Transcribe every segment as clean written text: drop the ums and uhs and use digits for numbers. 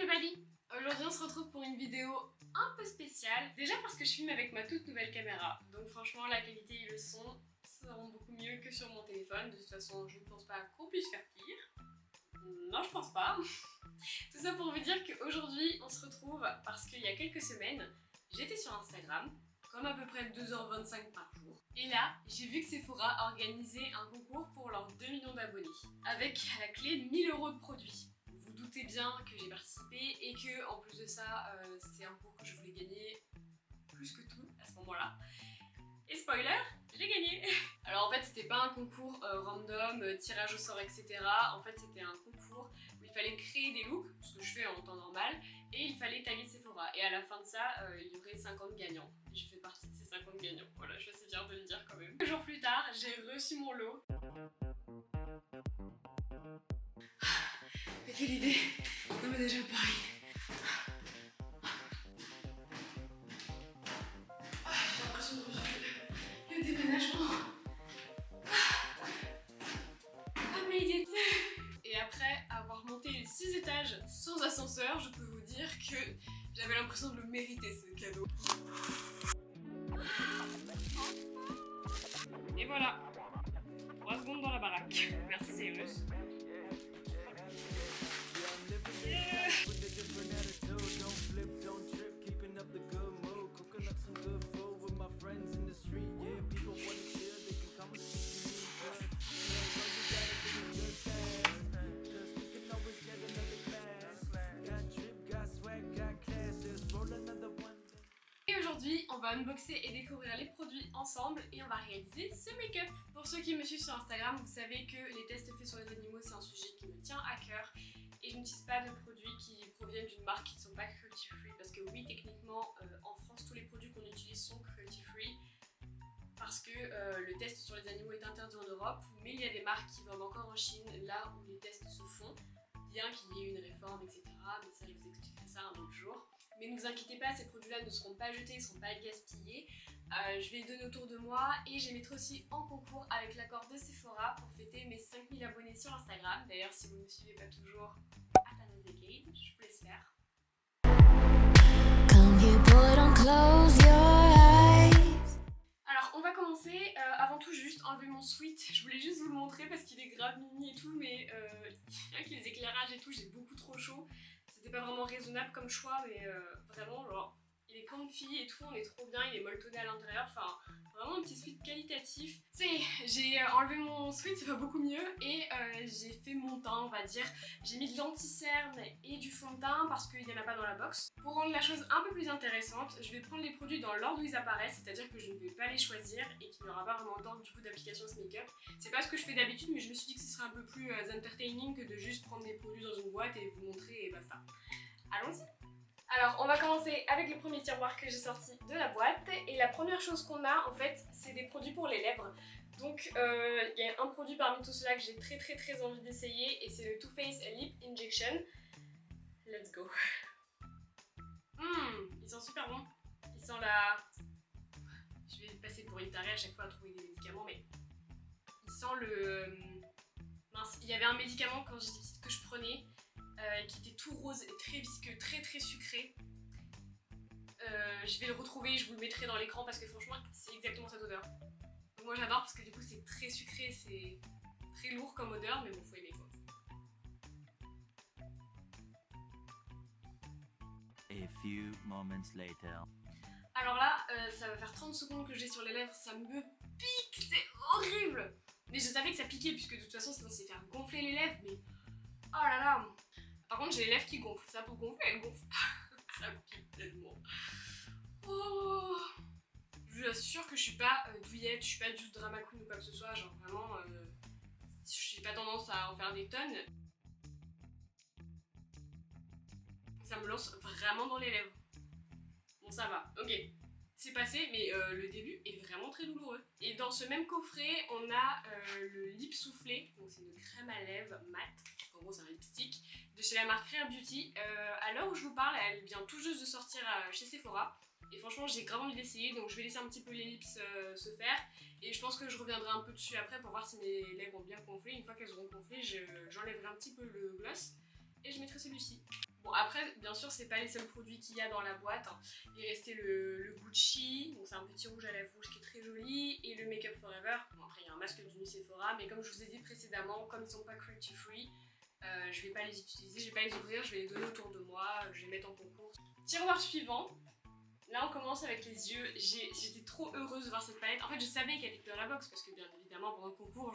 everybody! Aujourd'hui on se retrouve pour une vidéo un peu spéciale. Déjà parce que je filme avec ma toute nouvelle caméra. Donc franchement la qualité et le son seront beaucoup mieux que sur mon téléphone. De toute façon je ne pense pas qu'on puisse faire pire. Non, je pense pas. Tout ça pour vous dire qu'aujourd'hui on se retrouve parce qu'il y a quelques semaines j'étais sur Instagram, comme à peu près 2h25 par jour. Et là, j'ai vu que Sephora organisait un concours pour leurs 2 millions d'abonnés, avec à la clé 1000 € de produits. Vous vous doutez bien que j'ai participé et que, en plus de ça, c'est un concours que je voulais gagner plus que tout à ce moment-là. Et spoiler, j'ai gagné. Alors en fait c'était pas un concours random, tirage au sort, etc. En fait c'était un concours où il fallait créer des looks, ce que je fais en temps normal, et il fallait taguer Sephora. Et à la fin de ça, il y aurait 50 gagnants. Et je fais partie de ces 50 gagnants. Voilà, je suis assez fière de le dire quand même. 2 jours plus tard, j'ai reçu mon lot. Mais quelle idée! Non mais déjà pareil. J'ai l'impression de revivre le déménagement. Et après avoir monté les 6 étages sans ascenseur, je peux vous dire que j'avais l'impression de le mériter ce cadeau. Et voilà, 3 secondes dans la baraque. Merci Cyrus. Yeah. Et aujourd'hui, on va unboxer et découvrir les produits ensemble et on va réaliser ce make-up. Pour ceux qui me suivent sur Instagram, vous savez que les tests faits sur les animaux, c'est un sujet qui me tient à cœur. Et je n'utilise pas de produits qui proviennent d'une marque qui ne sont pas cruelty free. Parce que oui, techniquement, en France, tous les produits qu'on utilise sont cruelty free. Parce que le test sur les animaux est interdit en Europe. Mais il y a des marques qui vendent encore en Chine, là où les tests se font. Bien qu'il y ait une réforme, etc. Mais ça, je vous expliquerai ça un autre jour. Mais ne vous inquiétez pas, ces produits-là ne seront pas jetés, ne seront pas gaspillés. Je vais les donner autour de moi et je les mettrai aussi en concours avec l'accord de Sephora pour fêter mes 5000 abonnés sur Instagram. D'ailleurs, si vous ne me suivez pas toujours, @AnnaDecade, je vous laisse faire. Alors, on va commencer. Avant tout, juste enlever mon sweat. Je voulais juste vous le montrer parce qu'il est grave mini et tout, mais avec les éclairages et tout, j'ai beaucoup trop chaud. C'était pas vraiment raisonnable comme choix, mais vraiment, genre, il est comfy et tout, on est trop bien, il est molletonné à l'intérieur, enfin, vraiment un petit sweat qualitatif. Ça y est, j'ai enlevé mon sweat, ça va beaucoup mieux, et j'ai fait mon teint, on va dire. J'ai mis de l'anti-cerne et du fond de teint parce qu'il n'y en a pas dans la box. Pour rendre la chose un peu plus intéressante, je vais prendre les produits dans l'ordre où ils apparaissent, c'est-à-dire que je ne vais pas les choisir et qu'il n'y aura pas vraiment le temps du coup d'application de ce make-up. C'est pas ce que je fais d'habitude, mais je me suis dit que ce serait un peu plus entertaining que de juste prendre des produits dans une boîte et vous montrer et basta. Allons-y! Alors on va commencer avec le premier tiroir que j'ai sorti de la boîte et la première chose qu'on a en fait c'est des produits pour les lèvres. Donc il y a un produit parmi tout cela que j'ai très envie d'essayer et c'est le Too Faced Lip Injection. Let's go! Ils sont super bons. Ils sont là... Je vais passer pour une tarée à chaque fois à trouver des médicaments mais... Ils sentent le... Mince, il y avait un médicament quand j'étais petite que je prenais qui était tout rose et très visqueux, très sucré. Je vais le retrouver et je vous le mettrai dans l'écran parce que franchement c'est exactement cette odeur. Donc moi j'adore parce que du coup c'est très sucré, c'est très lourd comme odeur mais bon faut aimer quoi. A few moments later. Alors là ça va faire 30 secondes que j'ai sur les lèvres, ça me pique, c'est horrible. Mais je savais que ça piquait puisque de toute façon c'est censé faire gonfler les lèvres mais... Oh là là. Par contre j'ai les lèvres qui gonflent, ça pour gonfler elles gonflent. Ça pique tellement. Oh. Je vous assure que je suis pas douillette, je suis pas du drama queen ou quoi que ce soit, genre vraiment j'ai pas tendance à en faire des tonnes. Ça me lance vraiment dans les lèvres. Bon ça va, ok. C'est passé, mais le début est vraiment très douloureux. Et dans ce même coffret, on a le lip soufflé, donc c'est une crème à lèvres mat, en gros c'est un lipstick, de chez la marque Rare Beauty. À l'heure où je vous parle, elle vient tout juste de sortir chez Sephora. Et franchement j'ai grave envie d'essayer, donc je vais laisser un petit peu les lips se faire. Et je pense que je reviendrai un peu dessus après pour voir si mes lèvres ont bien gonflé. Une fois qu'elles auront gonflé, j'enlèverai un petit peu le gloss et je mettrai celui-ci. Bon après bien sûr c'est pas les seuls produits qu'il y a dans la boîte, hein. Il restait le Gucci, donc c'est un petit rouge à lèvres rouge qui est très joli, et le Make Up Forever. Bon après il y a un masque du Sephora, mais comme je vous ai dit précédemment, comme ils sont pas cruelty free, je vais pas les utiliser, je vais pas les ouvrir, je vais les donner autour de moi, je vais les mettre en concours. Tiroir suivant. Là on commence avec les yeux. J'étais trop heureuse de voir cette palette. En fait je savais qu'elle était dans la box parce que bien évidemment pendant le concours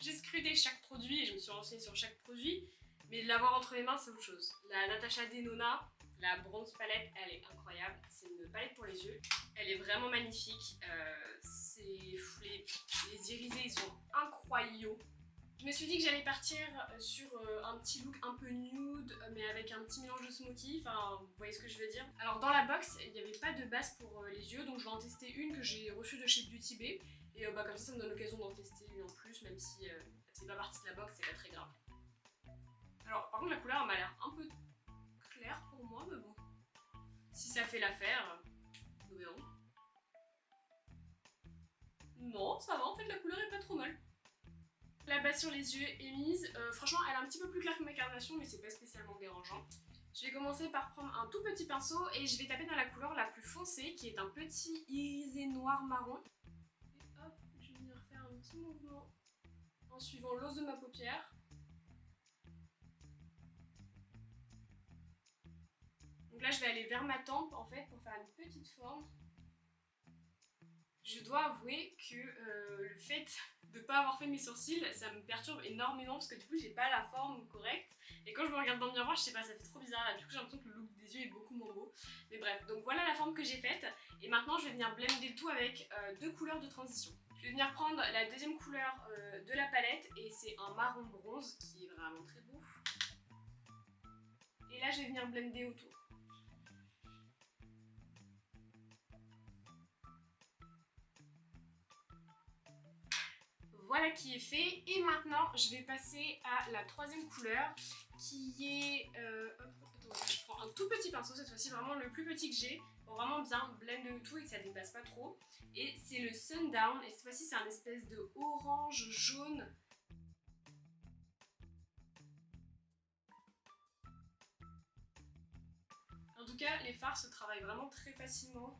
j'ai scruté chaque produit et je me suis renseignée sur chaque produit. Mais de l'avoir entre les mains c'est autre chose. La Natasha Denona, la bronze palette, elle est incroyable. C'est une palette pour les yeux. Elle est vraiment magnifique. Les irisés ils sont incroyables. Je me suis dit que j'allais partir sur un petit look un peu nude, mais avec un petit mélange de smoky, enfin vous voyez ce que je veux dire. Alors dans la box, il n'y avait pas de base pour les yeux, donc je vais en tester une que j'ai reçue de chez Beauty Bay. Et comme ça me donne l'occasion d'en tester une en plus, même si c'est pas partie de la box, c'est pas très grave. Alors par contre la couleur m'a l'air un peu claire pour moi, mais bon. Si ça fait l'affaire, nous verrons. Non, ça va, en fait la couleur est pas trop mal. La base sur les yeux est mise, franchement elle est un petit peu plus claire que ma carnation mais c'est pas spécialement dérangeant. Je vais commencer par prendre un tout petit pinceau et je vais taper dans la couleur la plus foncée qui est un petit irisé noir marron. Et hop, je vais venir faire un petit mouvement en suivant l'os de ma paupière. Donc là je vais aller vers ma tempe en fait pour faire une petite forme. Je dois avouer que le fait de ne pas avoir fait mes sourcils, ça me perturbe énormément parce que du coup j'ai pas la forme correcte. Et quand je me regarde dans le miroir, je sais pas, ça fait trop bizarre là. Du coup j'ai l'impression que le look des yeux est beaucoup moins beau. Mais bref, donc voilà la forme que j'ai faite. Et maintenant je vais venir blender le tout avec deux couleurs de transition. Je vais venir prendre la deuxième couleur de la palette et c'est un marron bronze qui est vraiment très beau. Et là je vais venir blender autour. Voilà qui est fait et maintenant je vais passer à la troisième couleur qui est... je prends un tout petit pinceau cette fois-ci, vraiment le plus petit que j'ai pour vraiment bien blender le tout et que ça ne dépasse pas trop. Et c'est le Sundown et cette fois-ci c'est un espèce de orange jaune. En tout cas les fards se travaillent vraiment très facilement.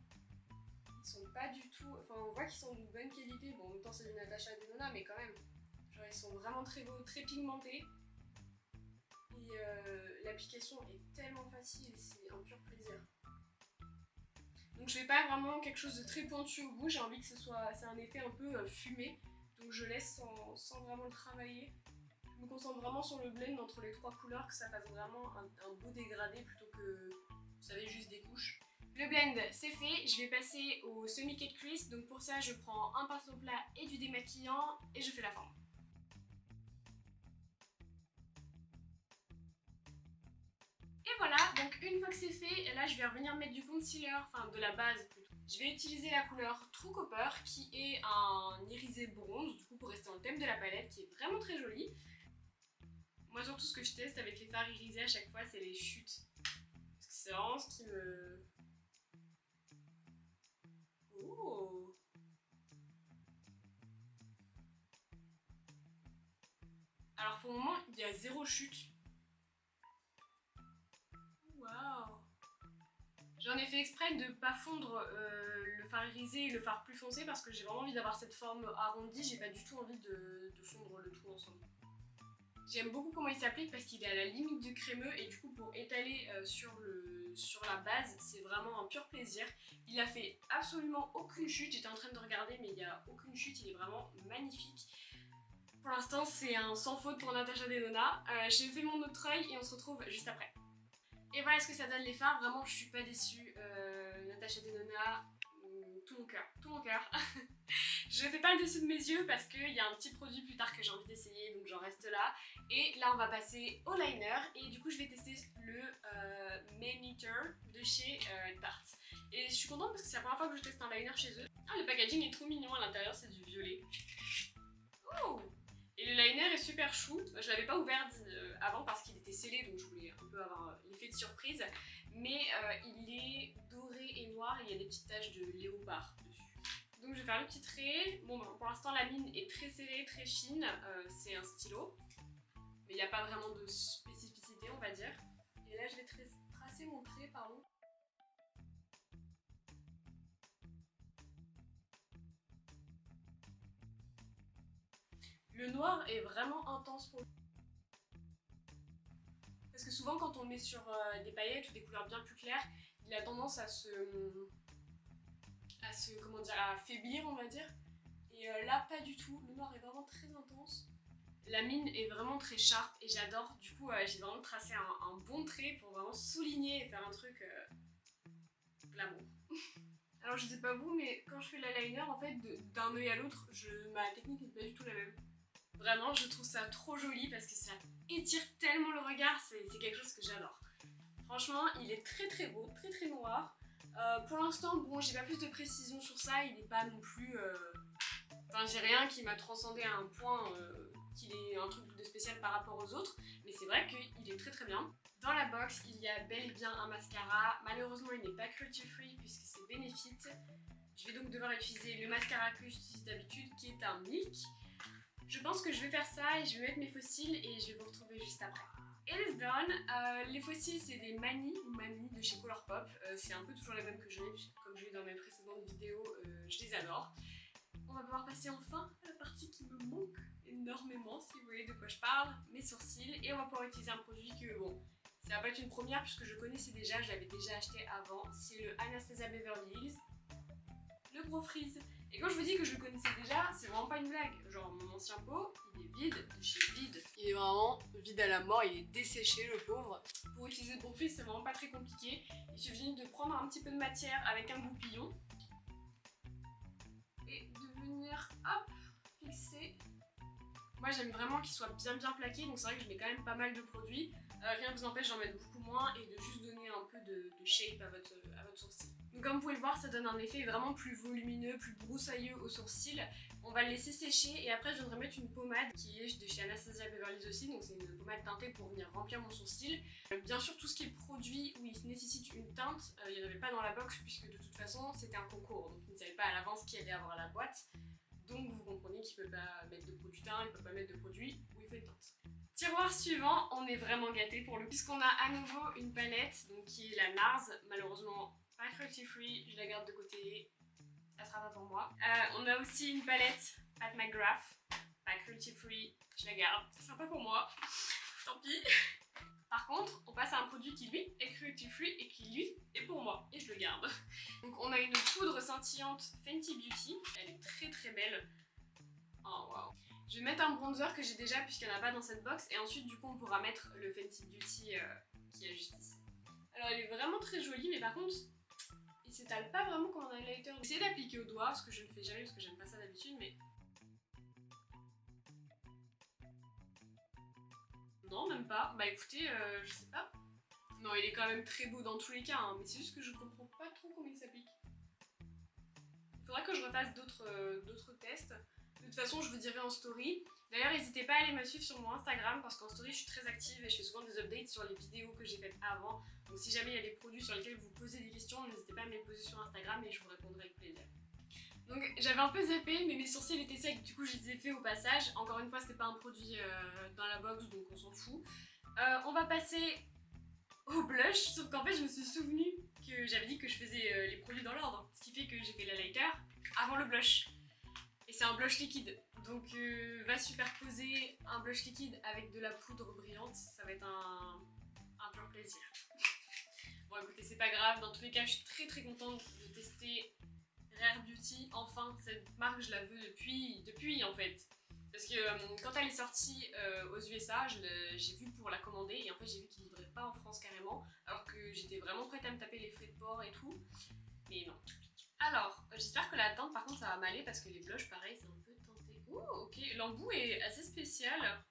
Ils sont pas du tout... Enfin on voit qu'ils sont de bonne qualité, bon en même temps c'est du Natasha Denona mais quand même. Genre ils sont vraiment très beaux, très pigmentés. Et l'application est tellement facile, c'est un pur plaisir. Donc je fais pas vraiment quelque chose de très pointu au bout, j'ai envie que ce soit... C'est un effet un peu fumé. Donc je laisse sans vraiment le travailler. Je me concentre vraiment sur le blend entre les trois couleurs, que ça fasse vraiment un beau dégradé plutôt que, vous savez, juste des couches. Le blend c'est fait, je vais passer au semi-cut crease, donc pour ça je prends un pinceau plat et du démaquillant et je fais la forme. Et voilà, donc une fois que c'est fait, là je vais revenir mettre du concealer, enfin de la base plutôt. Je vais utiliser la couleur True Copper qui est un irisé bronze, du coup pour rester dans le thème de la palette, qui est vraiment très joli. Moi surtout ce que je teste avec les fards irisés à chaque fois c'est les chutes. Parce que c'est vraiment ce qui me... Oh. Alors pour le moment, il y a zéro chute. Waouh. J'en ai fait exprès de ne pas fondre le fard irisé et le fard plus foncé parce que j'ai vraiment envie d'avoir cette forme arrondie, j'ai pas du tout envie de fondre le tout ensemble. J'aime beaucoup comment il s'applique parce qu'il est à la limite du crémeux et du coup pour étaler sur la base c'est vraiment un pur plaisir. Il a fait absolument aucune chute, j'étais en train de regarder mais il n'y a aucune chute, il est vraiment magnifique. Pour l'instant c'est un sans faute pour Natasha Denona. J'ai fait mon autre œil et on se retrouve juste après. Et voilà ce que ça donne les fards, vraiment je suis pas déçue. Natasha Denona, tout mon cœur. Je fais pas le dessus de mes yeux parce qu'il y a un petit produit plus tard que j'ai envie d'essayer, donc j'en reste là. Et là on va passer au liner et du coup je vais tester le Maneater de chez Tarte. Et je suis contente parce que c'est la première fois que je teste un liner chez eux. Ah, le packaging est trop mignon, à l'intérieur c'est du violet. Oh! Et le liner est super chou. Je l'avais pas ouvert avant parce qu'il était scellé, donc je voulais un peu avoir l'effet de surprise. Mais il est doré et noir et il y a des petites taches de léopard dessus. Donc je vais faire le petit trait. Bon, pour l'instant la mine est très serrée, très fine. C'est un stylo. Mais il n'y a pas vraiment de spécificité, on va dire. Et là je vais assez mon trait, pardon. Le noir est vraiment intense pour le... Parce que souvent quand on le met sur des paillettes ou des couleurs bien plus claires, il a tendance à se comment dire, à faiblir on va dire. Et là pas du tout, le noir est vraiment très intense. La mine est vraiment très sharp et j'adore, du coup j'ai vraiment tracé un bon trait pour vraiment souligner et faire un truc glamour. Alors je sais pas vous, mais quand je fais l'eyeliner en fait d'un œil à l'autre, ma technique n'est pas du tout la même. Vraiment je trouve ça trop joli parce que ça étire tellement le regard, c'est quelque chose que j'adore. Franchement il est très beau, très noir. Pour l'instant bon j'ai pas plus de précision sur ça, il n'est pas non plus... Enfin j'ai rien qui m'a transcendé à un point qu'il est un truc de spécial par rapport aux autres, mais c'est vrai qu'il est très bien. Dans la box, il y a bel et bien un mascara. Malheureusement, il n'est pas cruelty free puisque c'est Benefit. Je vais donc devoir utiliser le mascara que j'utilise d'habitude, qui est un Milk. Je pense que je vais faire ça et je vais mettre mes fossiles et je vais vous retrouver juste après. It is done. Les fossiles, c'est des Mani ou Mami de chez Colourpop. C'est un peu toujours les mêmes que je mets, puisque comme je l'ai dans mes précédentes vidéos, je les adore. On va pouvoir passer enfin à la partie qui me manque énormément, si vous voyez de quoi je parle, mes sourcils. Et on va pouvoir utiliser un produit que, bon, ça va pas être une première puisque je connaissais déjà, je l'avais déjà acheté avant. C'est le Anastasia Beverly Hills, le Gros Freeze. Et quand je vous dis que je le connaissais déjà, c'est vraiment pas une blague. Genre mon ancien pot, il est vide de chez vide. Il est vraiment vide à la mort, il est desséché le pauvre. Pour utiliser le Gros Freeze, c'est vraiment pas très compliqué. Il suffit de prendre un petit peu de matière avec un goupillon. Et de venir, hop, fixer. Moi j'aime vraiment qu'il soit bien plaqué, donc c'est vrai que je mets quand même pas mal de produits. Rien ne vous empêche d'en mettre beaucoup moins et de juste donner un peu de shape à votre sourcil. Donc comme vous pouvez le voir, ça donne un effet vraiment plus volumineux, plus broussailleux au sourcil. On va le laisser sécher et après je viendrai mettre une pommade qui est de chez Anastasia Beverly Hills aussi, donc c'est une pommade teintée pour venir remplir mon sourcil. Bien sûr tout ce qui est produit où il nécessite une teinte, il n'y en avait pas dans la box puisque de toute façon c'était un concours, donc ils ne savaient pas à l'avance qui allait avoir la boîte. Donc vous comprenez qu'il ne peut pas mettre de produit teint, il ne peut pas mettre de produit où il faut une teinte. Tiroir suivant, on est vraiment gâtés pour le coup, puisqu'on a à nouveau une palette donc qui est la NARS, malheureusement pas cruelty free, je la garde de côté, ça sera pas pour moi. On a aussi une palette Pat McGrath, pas cruelty free, je la garde, ça sera pas pour moi, tant pis. Par contre, on passe à un produit qui lui est cruelty free et qui lui est pour moi et je le garde. Donc on a une poudre scintillante Fenty Beauty, elle est très belle. Oh waouh. Je vais mettre un bronzer que j'ai déjà puisqu'il n'y en a pas dans cette box et ensuite du coup on pourra mettre le Fenty Beauty qui est juste ici. Alors elle est vraiment très jolie mais par contre il s'étale pas vraiment comme un highlighter. J'essaie d'appliquer au doigt, ce que je ne fais jamais parce que j'aime pas ça d'habitude mais... Non même pas, bah écoutez je sais pas. Non il est quand même très beau dans tous les cas hein, mais c'est juste que je comprends pas trop comment il s'applique. Il faudra que je refasse d'autres tests. De toute façon, je vous dirai en story. D'ailleurs, n'hésitez pas à aller me suivre sur mon Instagram parce qu'en story, je suis très active et je fais souvent des updates sur les vidéos que j'ai faites avant. Donc si jamais il y a des produits sur lesquels vous posez des questions, n'hésitez pas à me les poser sur Instagram et je vous répondrai avec plaisir. Donc j'avais un peu zappé, mais mes sourcils étaient secs, du coup je les ai fait au passage. Encore une fois, c'était pas un produit dans la box, donc on s'en fout. On va passer au blush, sauf qu'en fait, je me suis souvenu que j'avais dit que je faisais les produits dans l'ordre. Ce qui fait que j'ai fait l'highlighter avant le blush. Et c'est un blush liquide, donc va superposer un blush liquide avec de la poudre brillante, ça va être un pur plaisir. Bon écoutez, c'est pas grave, dans tous les cas je suis très contente de tester Rare Beauty. Enfin, cette marque je la veux depuis en fait. Parce que quand elle est sortie aux USA, j'ai vu pour la commander et en fait j'ai vu qu'ils livraient pas en France carrément, alors que j'étais vraiment prête à me taper les frais de port et tout, mais non. Alors, j'espère que la teinte par contre ça va m'aller parce que les blushs pareil c'est un peu teinté. Ouh ok, l'embout est assez spécial.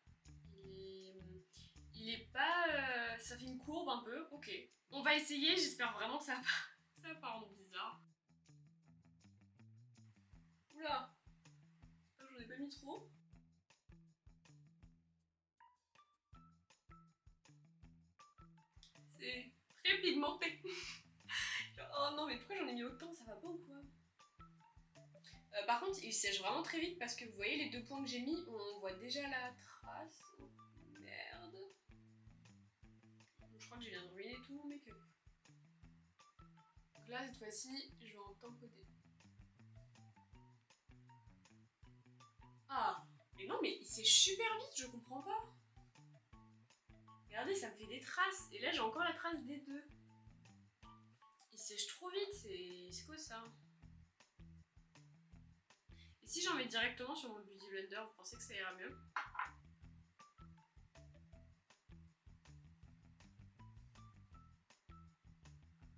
Il est pas... ça fait une courbe un peu, ok. On va essayer, j'espère vraiment que ça va pas rendre bizarre. Oula, j'en ai pas mis trop. C'est très pigmenté. Oh non mais pourquoi j'en ai mis autant, ça va pas ou quoi? Par contre il sèche vraiment très vite parce que vous voyez les deux points que j'ai mis, on voit déjà la trace. Merde. Je crois que j'ai bien ruiné tout mon make-up. là, cette fois-ci, je vais en tamponner. Ah, mais non, mais il sèche super vite, je comprends pas. Regardez, ça me fait des traces. Et là, j'ai encore la trace des deux. Il sèche trop vite, c'est quoi ça? Et si j'en mets directement sur mon Beauty Blender, vous pensez que ça ira mieux?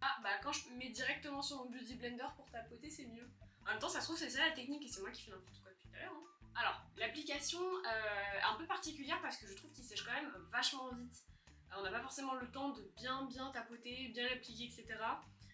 Ah, bah quand je mets directement sur mon Beauty Blender pour tapoter, c'est mieux. En même temps, ça se trouve, c'est ça la technique et c'est moi qui fais n'importe quoi depuis tout à l'heure. Hein. Alors, l'application est un peu particulière parce que je trouve qu'il sèche quand même vachement vite. On n'a pas forcément le temps de bien tapoter, bien l'appliquer, etc.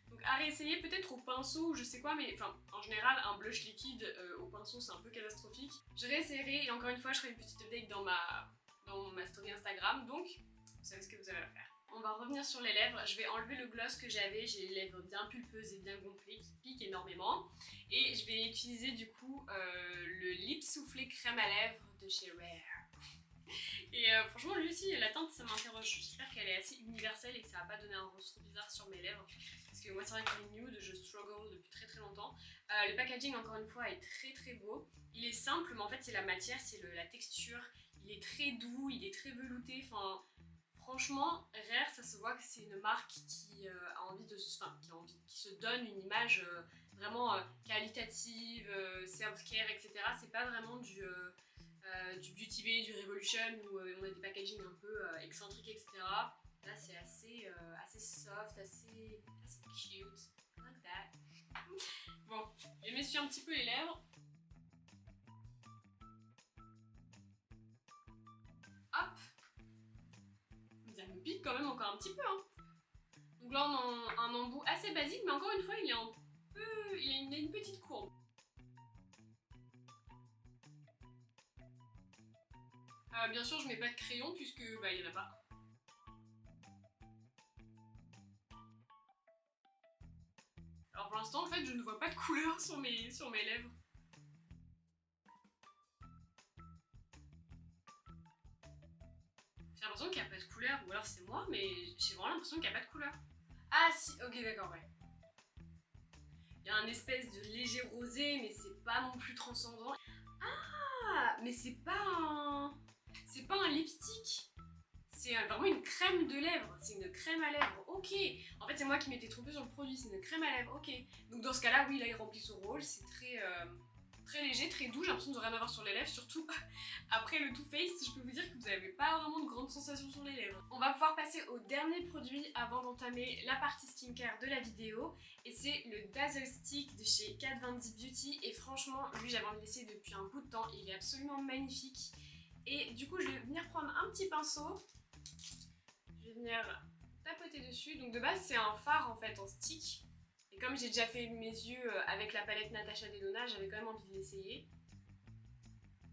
Donc à réessayer peut-être au pinceau ou je sais quoi, mais enfin en général un blush liquide au pinceau c'est un peu catastrophique. Je réessayerai et encore une fois je ferai une petite update dans ma story Instagram, donc vous savez ce que vous avez à faire. On va revenir sur les lèvres, je vais enlever le gloss que j'avais, j'ai les lèvres bien pulpeuses et bien gonflées qui piquent énormément. Et je vais utiliser du coup le lip soufflé crème à lèvres de chez Rare. Et franchement lui aussi la teinte ça m'interroge, j'espère qu'elle est assez universelle et que ça va pas donner un rose trop bizarre sur mes lèvres. Parce que moi c'est vrai que les nudes je struggle depuis très longtemps. Le packaging encore une fois est très beau. Il est simple mais en fait c'est la matière, c'est la texture. Il est très doux, il est très velouté, enfin... Franchement, Rare, ça se voit que c'est une marque qui a envie de, qui se donne une image vraiment qualitative, self-care, etc. C'est pas vraiment du Beauty Bay, du Revolution où on a des packaging un peu excentriques, etc. Là, c'est assez soft, assez cute, like that. Bon, je m'essuie un petit peu les lèvres. Hop. Ça me pique quand même encore un petit peu. Hein. Donc là, on a un embout assez basique, mais encore une fois, il a une petite courbe. Bien sûr, je mets pas de crayon puisque bah il y en a pas. Alors pour l'instant, en fait, je ne vois pas de couleur sur mes lèvres. J'ai l'impression qu'il n'y a pas de couleur, ou alors c'est moi, mais j'ai vraiment l'impression qu'il n'y a pas de couleur. Ah si, ok d'accord, ouais. Il y a un espèce de léger rosé, mais c'est pas non plus transcendant. Ah, mais c'est pas un lipstick. C'est vraiment une crème de lèvres, c'est une crème à lèvres, ok. En fait c'est moi qui m'étais trompée sur le produit, c'est une crème à lèvres, ok. Donc dans ce cas là, oui, là il remplit son rôle, c'est très léger, très doux, j'ai l'impression de rien avoir sur les lèvres, surtout après le Too Faced, je peux vous dire que vous n'avez pas vraiment de grandes sensations sur les lèvres. On va pouvoir passer au dernier produit avant d'entamer la partie skincare de la vidéo, et c'est le Dazzle Stick de chez Kat Von D Beauty, et franchement, lui j'avais envie de l'essayer depuis un bout de temps, il est absolument magnifique. Et du coup je vais venir prendre un petit pinceau, je vais venir tapoter dessus, donc de base c'est un fard en fait en stick. Et comme j'ai déjà fait mes yeux avec la palette Natasha Denona, j'avais quand même envie de l'essayer.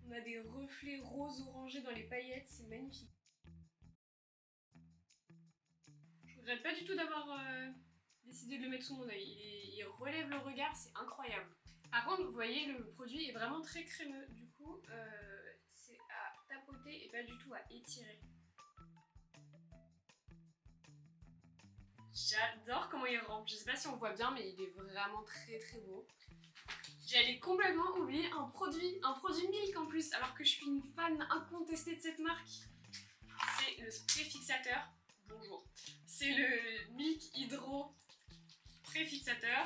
On a des reflets roses orangés dans les paillettes, c'est magnifique. Je regrette pas du tout d'avoir décidé de le mettre sous mon œil. Il relève le regard, c'est incroyable. Par contre, vous voyez, le produit est vraiment très crémeux. Du coup, c'est à tapoter et pas du tout à étirer. J'adore comment il rampe. Je sais pas si on voit bien, mais il est vraiment très beau. J'allais complètement oublier un produit Milk en plus, alors que je suis une fan incontestée de cette marque. C'est le spray fixateur. Bonjour. C'est le Milk Hydro Spray Fixateur.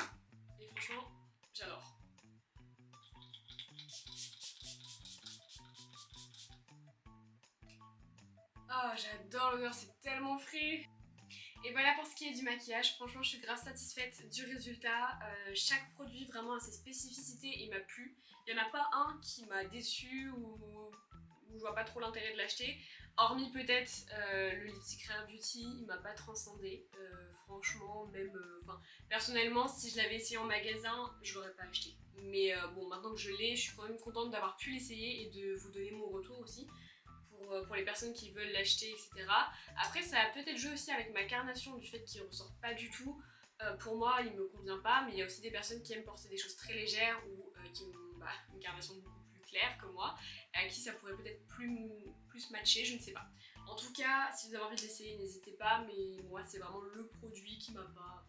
Et franchement, j'adore. Oh, j'adore l'odeur, c'est tellement frais. Et voilà pour ce qui est du maquillage, franchement je suis grave satisfaite du résultat. Chaque produit vraiment a ses spécificités et m'a plu. Il n'y en a pas un qui m'a déçu ou je vois pas trop l'intérêt de l'acheter. Hormis peut-être le lipstick Rare Beauty, il m'a pas transcendé. Franchement, même personnellement, si je l'avais essayé en magasin, je l'aurais pas acheté. Mais bon, maintenant que je l'ai, je suis quand même contente d'avoir pu l'essayer et de vous donner mon retour aussi. Pour les personnes qui veulent l'acheter, etc. Après, ça a peut-être joué aussi avec ma carnation du fait qu'il ne ressort pas du tout. Pour moi, il me convient pas, mais il y a aussi des personnes qui aiment porter des choses très légères ou qui ont une carnation beaucoup plus claire que moi, à qui ça pourrait peut-être plus matcher, je ne sais pas. En tout cas, si vous avez envie d'essayer, n'hésitez pas, mais moi, c'est vraiment le produit qui m'a pas...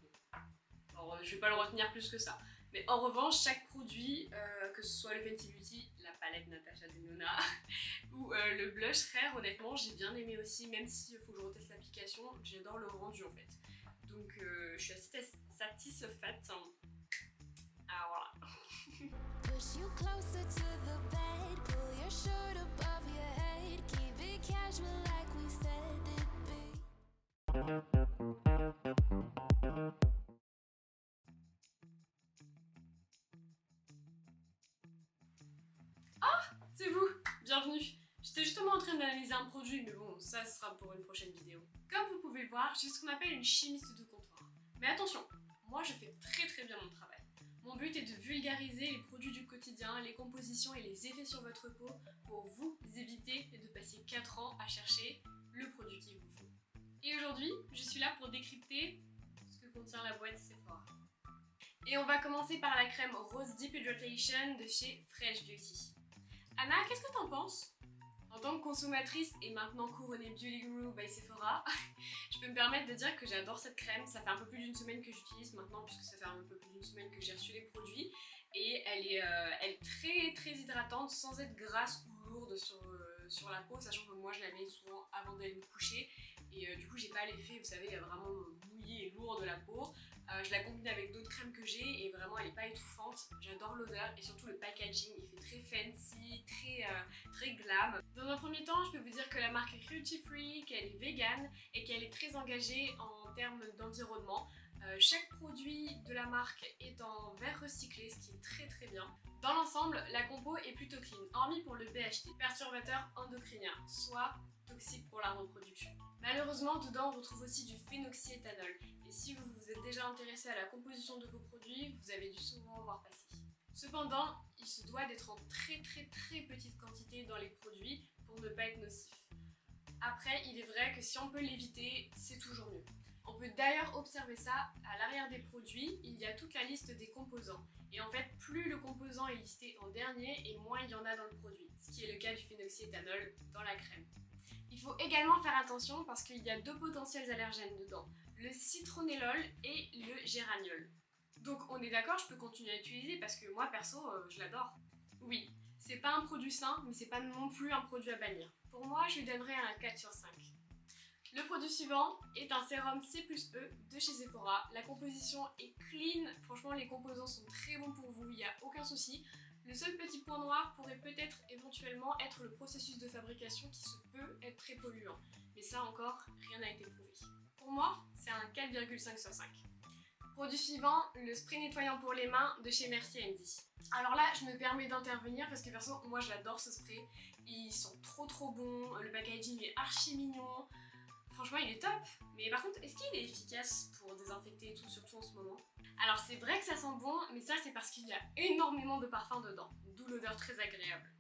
Genre, je vais pas le retenir plus que ça. Mais en revanche, chaque produit, que ce soit le Fenty Beauty, la palette Natasha Denona ou le blush Rare, honnêtement, j'ai bien aimé aussi, même s'il faut que je reteste l'application, j'adore le rendu en fait. Donc je suis assez satisfaite. Ah voilà. Push you closer to the bed, pull your shirt above your head, keep it casual like we said it'd be. C'est vous, bienvenue. J'étais justement en train d'analyser un produit, mais bon, ça sera pour une prochaine vidéo. Comme vous pouvez le voir, j'ai ce qu'on appelle une chimiste de comptoir. Mais attention, moi je fais très bien mon travail. Mon but est de vulgariser les produits du quotidien, les compositions et les effets sur votre peau pour vous éviter de passer 4 ans à chercher le produit qu'il vous faut. Et aujourd'hui, je suis là pour décrypter ce que contient la boîte Sephora. Et on va commencer par la crème Rose Deep Hydration de chez Fresh Beauty. Anna, qu'est-ce que t'en penses? En tant que consommatrice et maintenant couronnée Beauty Guru by Sephora, je peux me permettre de dire que j'adore cette crème. Ça fait un peu plus d'une semaine que j'utilise maintenant, puisque ça fait un peu plus d'une semaine que j'ai reçu les produits. Et elle est très hydratante sans être grasse ou lourde sur la peau, sachant que moi je la mets souvent avant d'aller me coucher. Et du coup j'ai pas l'effet, vous savez, vraiment mouillé et lourd de la peau. Je la combine avec d'autres crèmes que j'ai et vraiment elle est pas étouffante. J'adore l'odeur et surtout le packaging, il fait très fancy, très glam. Dans un premier temps, je peux vous dire que la marque est cruelty free, qu'elle est vegan et qu'elle est très engagée en termes d'environnement. Chaque produit de la marque est en verre recyclé, ce qui est très bien. Dans l'ensemble, la compo est plutôt clean, hormis pour le BHT, perturbateur endocrinien, soit toxique pour la reproduction. Malheureusement, dedans on retrouve aussi du phénoxyéthanol. Et si vous vous êtes déjà intéressé à la composition de vos produits, vous avez dû souvent en voir passer. Cependant, il se doit d'être en très petite quantité dans les produits pour ne pas être nocif. Après, il est vrai que si on peut l'éviter, c'est toujours mieux. On peut d'ailleurs observer ça à l'arrière des produits, il y a toute la liste des composants. Et en fait, plus le composant est listé en dernier et moins il y en a dans le produit, ce qui est le cas du phénoxyéthanol dans la crème. Il faut également faire attention parce qu'il y a 2 potentiels allergènes dedans, le citronellol et le géraniol. Donc on est d'accord, je peux continuer à l'utiliser parce que moi perso, je l'adore. Oui, c'est pas un produit sain, mais c'est pas non plus un produit à bannir. Pour moi, je lui donnerais un 4 sur 5. Le produit suivant est un sérum C+E de chez Sephora. La composition est clean, franchement les composants sont très bons pour vous, il n'y a aucun souci. Le seul petit point noir pourrait peut-être éventuellement être le processus de fabrication qui se peut être très polluant. Mais ça encore, rien n'a été prouvé. Pour moi, c'est un 4,5 sur 5. Produit suivant, le spray nettoyant pour les mains de chez Merci Andy. Alors là, je me permets d'intervenir parce que perso, moi je l'adore ce spray. Il sent trop bon, le packaging est archi mignon. Franchement, il est top. Mais par contre, est-ce qu'il est efficace pour désinfecter et tout, surtout en ce moment? Alors c'est vrai que ça sent bon, mais ça c'est parce qu'il y a énormément de parfum dedans, d'où l'odeur très agréable.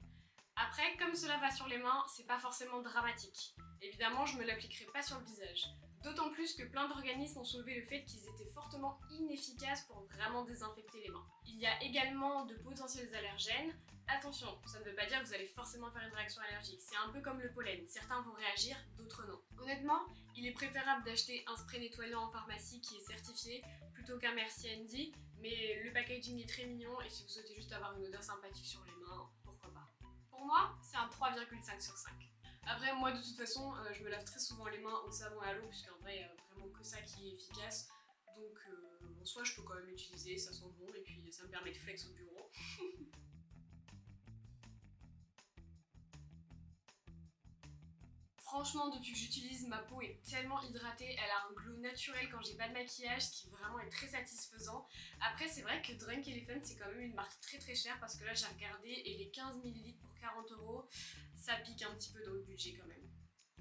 Après, comme cela va sur les mains, c'est pas forcément dramatique. Évidemment, je me l'appliquerai pas sur le visage. D'autant plus que plein d'organismes ont soulevé le fait qu'ils étaient fortement inefficaces pour vraiment désinfecter les mains. Il y a également de potentiels allergènes. Attention, ça ne veut pas dire que vous allez forcément faire une réaction allergique. C'est un peu comme le pollen, certains vont réagir, d'autres non. Honnêtement, il est préférable d'acheter un spray nettoyant en pharmacie qui est certifié plutôt qu'un Merci Andy, mais le packaging est très mignon et si vous souhaitez juste avoir une odeur sympathique sur les mains, pourquoi pas. Pour moi, c'est un 3,5 sur 5. Après, moi de toute façon, je me lave très souvent les mains au savon et à l'eau, puisqu'en vrai, il n'y a vraiment que ça qui est efficace. Donc, en soi, je peux quand même l'utiliser, ça sent bon, et puis ça me permet de flex au bureau. Franchement, depuis que j'utilise, ma peau est tellement hydratée, elle a un glow naturel quand j'ai pas de maquillage qui vraiment est très satisfaisant. Après, c'est vrai que Drunk Elephant, c'est quand même une marque très chère parce que là, j'ai regardé et les 15 ml pour 40 €, ça pique un petit peu dans le budget quand même.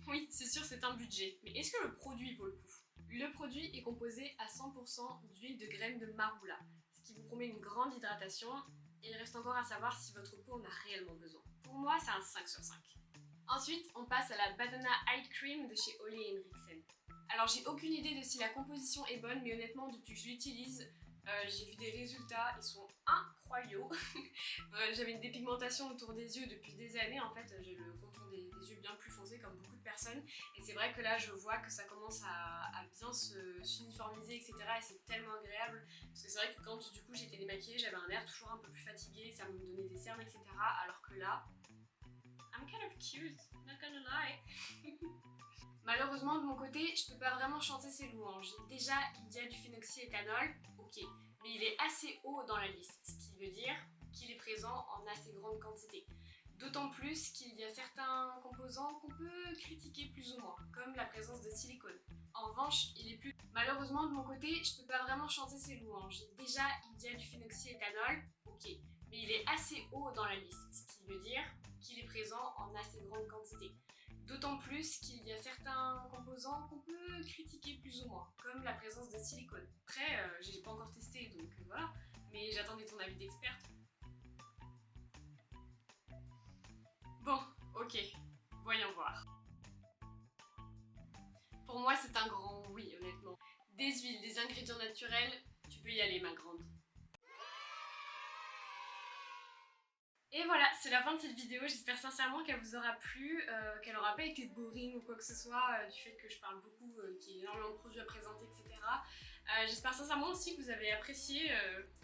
Oui, c'est sûr, c'est un budget. Mais est-ce que le produit vaut le coup? Le produit est composé à 100% d'huile de graines de marula, ce qui vous promet une grande hydratation. Et il reste encore à savoir si votre peau en a réellement besoin. Pour moi, c'est un 5 sur 5. Ensuite, on passe à la Banana Eye Cream de chez Ole Henriksen. Alors j'ai aucune idée de si la composition est bonne, mais honnêtement, depuis que je l'utilise, J'ai vu des résultats, ils sont incroyables. J'avais une dépigmentation autour des yeux depuis des années en fait, j'ai le contour des yeux bien plus foncé comme beaucoup de personnes et c'est vrai que là je vois que ça commence à bien s'uniformiser etc. et c'est tellement agréable parce que c'est vrai que quand du coup j'étais démaquillée j'avais un air toujours un peu plus fatigué, ça me donnait des cernes etc. alors que là, I'm kind of cute, not gonna lie. Malheureusement de mon côté je peux pas vraiment chanter ses louanges. Déjà il y a du phénoxyéthanol, ok, mais il est assez haut dans la liste, ce qui veut dire qu'il est présent en assez grande quantité. D'autant plus qu'il y a certains composants qu'on peut critiquer plus ou moins, comme la présence de silicone. En revanche, il est plus... Malheureusement de mon côté, je peux pas vraiment chanter ses louanges. Déjà, il y a du phénoxyéthanol, ok, mais il est assez haut dans la liste, ce qui veut dire qu'il est présent en assez grande quantité. D'autant plus qu'il y a certains composants qu'on peut critiquer plus ou moins, comme la présence de silicone. Après, j'ai pas encore testé, donc voilà, mais j'attendais ton avis d'experte. Bon, ok, voyons voir. Pour moi, c'est un grand oui, honnêtement. Des huiles, des ingrédients naturels, tu peux y aller, ma grande. Et voilà, c'est la fin de cette vidéo, j'espère sincèrement qu'elle vous aura plu, qu'elle n'aura pas été boring ou quoi que ce soit, du fait que je parle beaucoup, qu'il y ait énormément de produits à présenter, etc. J'espère sincèrement aussi que vous avez apprécié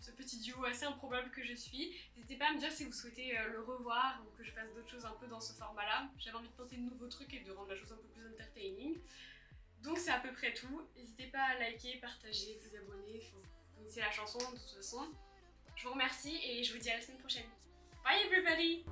ce petit duo assez improbable que je suis. N'hésitez pas à me dire si vous souhaitez le revoir ou que je fasse d'autres choses un peu dans ce format-là. J'avais envie de tenter de nouveaux trucs et de rendre la chose un peu plus entertaining. Donc c'est à peu près tout. N'hésitez pas à liker, partager, vous abonner, vous connaissez la chanson de toute façon. Je vous remercie et je vous dis à la semaine prochaine. Bye everybody!